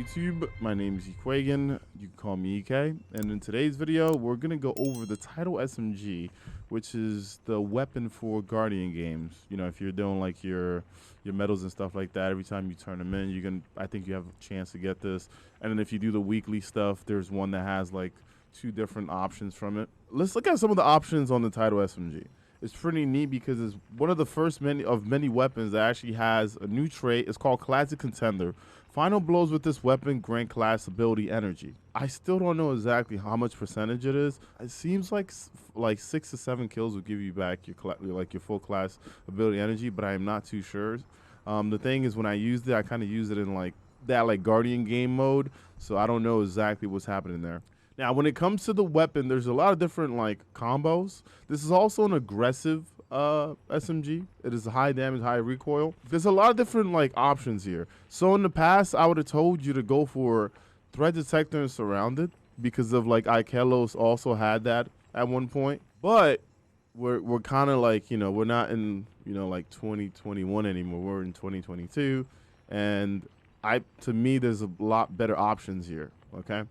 YouTube. My name is Ekuegan. You can call me EK. And in today's video, we're going to go over the Title SMG, which is the weapon for Guardian games. You know, if you're doing like your medals and stuff like that, every time you turn them in, I think you have a chance to get this. And then if you do the weekly stuff, there's one that has like 2 different options from it. Let's look at some of the options on the Title SMG. It's pretty neat because it's one of the first many weapons that actually has a new trait. It's called Classic Contender. Final blows with this weapon grant class ability energy. I still don't know exactly how much percentage it is. It seems like 6 to 7 kills will give you back your full class ability energy, but I am not too sure. The thing is, when I used it, I kind of used it in like that Guardian game mode, so I don't know exactly what's happening there. Now, when it comes to the weapon, there's a lot of different combos. This is also an aggressive SMG. It is high damage, high recoil. There's a lot of different options here. So in the past, I would have told you to go for threat detector and surrounded because of Ikelos also had that at one point. But we're kind of we're not in 2021 anymore. We're in 2022, and to me there's a lot better options here. Okay.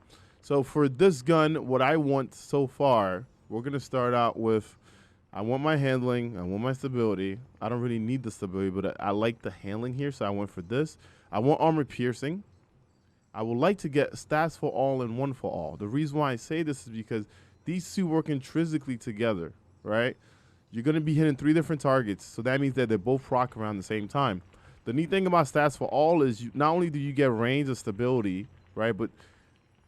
So for this gun, what I want so far, we're going to start out with, I want my handling, I want my stability. I don't really need the stability, but I like the handling here, so I went for this. I want armor piercing. I would like to get stats for all and one for all. The reason why I say this is because these two work intrinsically together, right? You're going to be hitting 3 different targets, so that means that they both proc around the same time. The neat thing about stats for all is not only do you get range and stability, right, but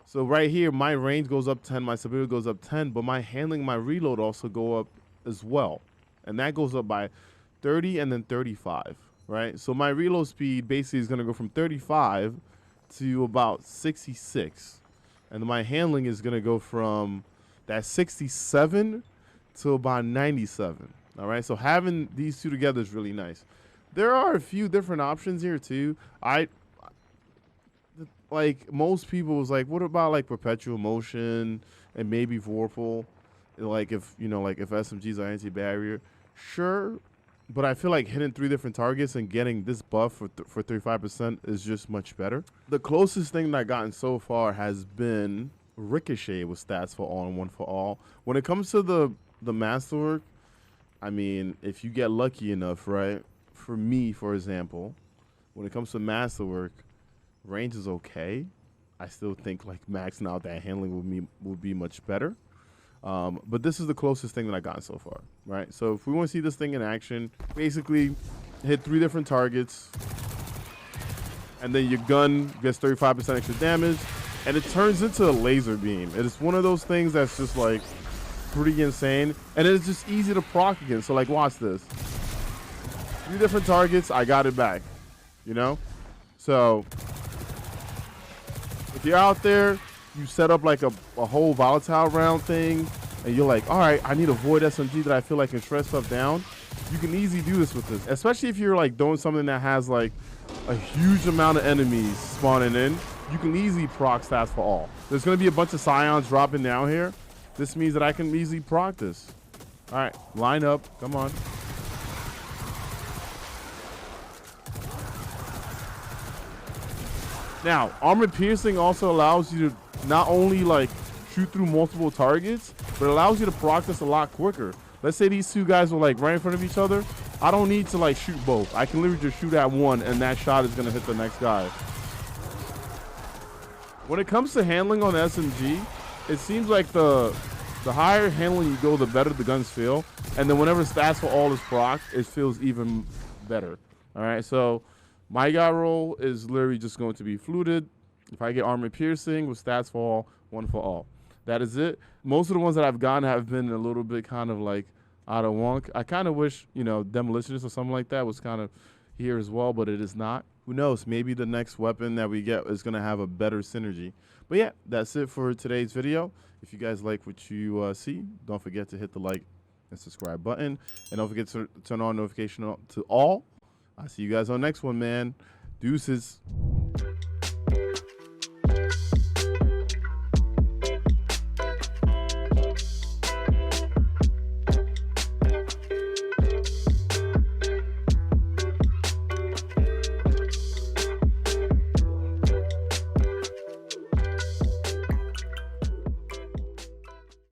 so right here, my range goes up 10, my stability goes up 10, but my handling, my reload also go up as well. And that goes up by 30 and then 35, right? So my reload speed basically is going to go from 35 to about 66. And my handling is going to go from that 67 to about 97, all right? So having these two together is really nice. There are a few different options here too. Most people was like, what about perpetual motion and maybe Vorpal? If SMGs are anti-barrier, sure. But I feel like hitting 3 different targets and getting this buff for 35% is just much better. The closest thing that I've gotten so far has been Ricochet with stats for all and one for all. When it comes to the masterwork, I mean, if you get lucky enough, right? For me, for example, when it comes to masterwork, range is okay. I still think maxing out that handling would be much better. But this is the closest thing that I've gotten so far, right? So if we want to see this thing in action, basically hit 3 different targets, and then your gun gets 35% extra damage, and it turns into a laser beam. It is one of those things that's just pretty insane, and it's just easy to proc again. So watch this. 3 different targets, I got it back, you know? So if you're out there, you set up a whole volatile round thing, and you're all right, I need a void SMG that I feel can shred stuff down. You can easily do this with this, especially if you're doing something that has a huge amount of enemies spawning in. You can easily proc stats for all. There's going to be a bunch of scions dropping down here. This means that I can easily proc this. All right, line up. Come on. Now, armor piercing also allows you to not only shoot through multiple targets, but it allows you to proc this a lot quicker. Let's say these 2 guys were right in front of each other. I don't need to shoot both. I can literally just shoot at one, and that shot is going to hit the next guy. When it comes to handling on the SMG, it seems like the higher handling you go, the better the guns feel. And then whenever stats for all is proc, it feels even better. All right, so my guy roll is literally just going to be fluted. If I get armor piercing with stats for all, one for all. That is it. Most of the ones that I've gotten have been a little bit kind of out of wonk. I kind of wish, Demolitionist or something like that was kind of here as well, but it is not. Who knows? Maybe the next weapon that we get is going to have a better synergy. But yeah, that's it for today's video. If you guys like what you see, don't forget to hit the like and subscribe button. And don't forget to turn on notification to all. I'll see you guys on the next one, man. Deuces.